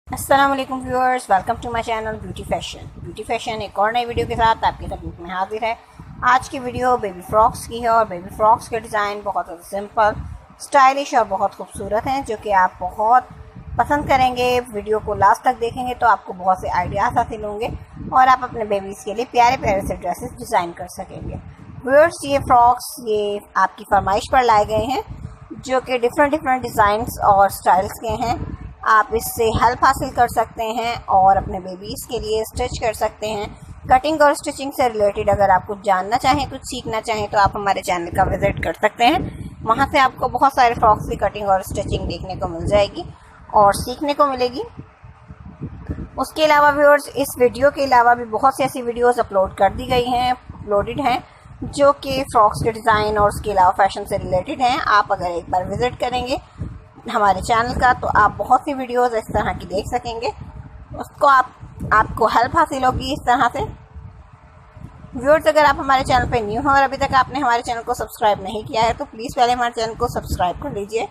अस्सलाम वालेकुम viewers, welcome to my channel beauty fashion एक और नई वीडियो के साथ आपकी खिदमत में हाजिर है। आज की वीडियो बेबी फ्रॉक्स की है और बेबी फ्रॉक्स के डिज़ाइन बहुत सिंपल, स्टाइलिश और बहुत खूबसूरत हैं जो कि आप बहुत पसंद करेंगे। वीडियो को लास्ट तक देखेंगे तो आपको बहुत से आइडियाज़ हासिल होंगे और आप अपने बेबीज़ के लिए प्यारे प्यारे से ड्रेसेस डिज़ाइन कर सकेंगे। व्यूअर्स, ये फ्रॉक्स ये आपकी फरमाइश पर लाए गए हैं जो कि डिफरेंट डिज़ाइंस और स्टाइल्स के हैं। आप इससे हेल्प हासिल कर सकते हैं और अपने बेबीज़ के लिए स्टिच कर सकते हैं। कटिंग और स्टिचिंग से रिलेटेड अगर आप कुछ जानना चाहें, कुछ सीखना चाहें तो आप हमारे चैनल का विज़िट कर सकते हैं। वहां से आपको बहुत सारे फ्रॉक्स की कटिंग और स्टिचिंग देखने को मिल जाएगी और सीखने को मिलेगी। उसके अलावा व्यूअर्स, इस वीडियो के अलावा भी बहुत सी ऐसी वीडियोज़ अपलोड कर दी गई हैं, अपलोडेड हैं जो कि फ्रॉक्स के डिज़ाइन और उसके अलावा फैशन से रिलेटेड हैं। आप अगर एक बार विज़िट करेंगे हमारे चैनल का तो आप बहुत सी वीडियोस इस तरह की देख सकेंगे। उसको आपको हेल्प हासिल होगी इस तरह से। व्यूअर्स, अगर आप हमारे चैनल पे न्यू हैं और अभी तक आपने हमारे चैनल को सब्सक्राइब नहीं किया है तो प्लीज़ पहले हमारे चैनल को सब्सक्राइब कर लीजिए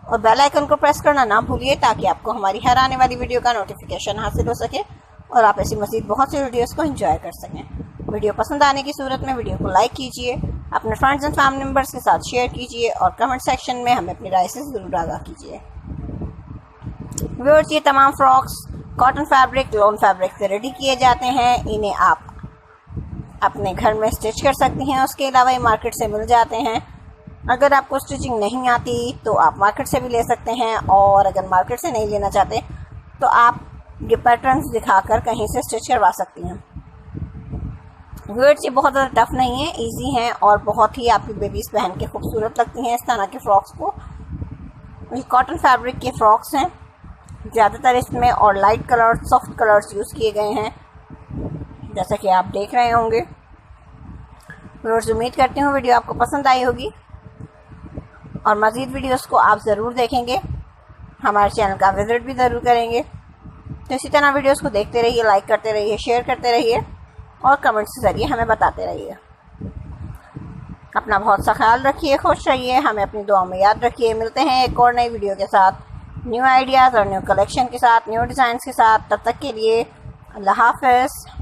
और बेल आइकन को प्रेस करना ना भूलिए ताकि आपको हमारी हर आने वाली वीडियो का नोटिफिकेशन हासिल हो सके और आप ऐसी मज़ीद बहुत सी वीडियोज़ को एंजॉय कर सकें। वीडियो पसंद आने की सूरत में वीडियो को लाइक कीजिए, अपने फ्रेंड्स एंड फैमिली मेम्बर्स के साथ शेयर कीजिए और कमेंट सेक्शन में हमें अपनी राय से ज़रूर आगाह कीजिए। व्यूअर्स, ये तमाम frocks cotton fabric, lawn fabric से रेडी किए जाते हैं। इन्हें आप अपने घर में स्टिच कर सकती हैं। उसके अलावा ये मार्केट से मिल जाते हैं। अगर आपको स्टिचिंग नहीं आती तो आप मार्केट से भी ले सकते हैं और अगर मार्केट से नहीं लेना चाहते तो आप ये पैटर्न्स दिखाकर कहीं से स्टिच करवा सकती हैं। व्यूअर्स, ये बहुत ज़्यादा टफ नहीं है, इजी हैं और बहुत ही आपकी बेबीज़ पहन के खूबसूरत लगती हैं इस तरह के फ्रॉक्स को। ये कॉटन फैब्रिक के फ्रॉक्स हैं ज़्यादातर इसमें और light colour, soft colours use किए गए हैं जैसा कि आप देख रहे होंगे। व्यूअर्स, उम्मीद करती हूँ वीडियो आपको पसंद आई होगी और मज़ीद वीडियोस को आप ज़रूर देखेंगे, हमारे चैनल का विज़िट भी ज़रूर करेंगे। तो इसी तरह वीडियोस को देखते रहिए, लाइक करते रहिए, शेयर करते रहिए और कमेंट्स के ज़रिए हमें बताते रहिए। अपना बहुत सा ख्याल रखिए, खुश रहिए, हमें अपनी दुआ में याद रखिए। मिलते हैं एक और नई वीडियो के साथ, न्यू आइडियाज़ और न्यू कलेक्शन के साथ, न्यू डिज़ाइंस के साथ। तब तक के लिए अल्लाह हाफ़िज़।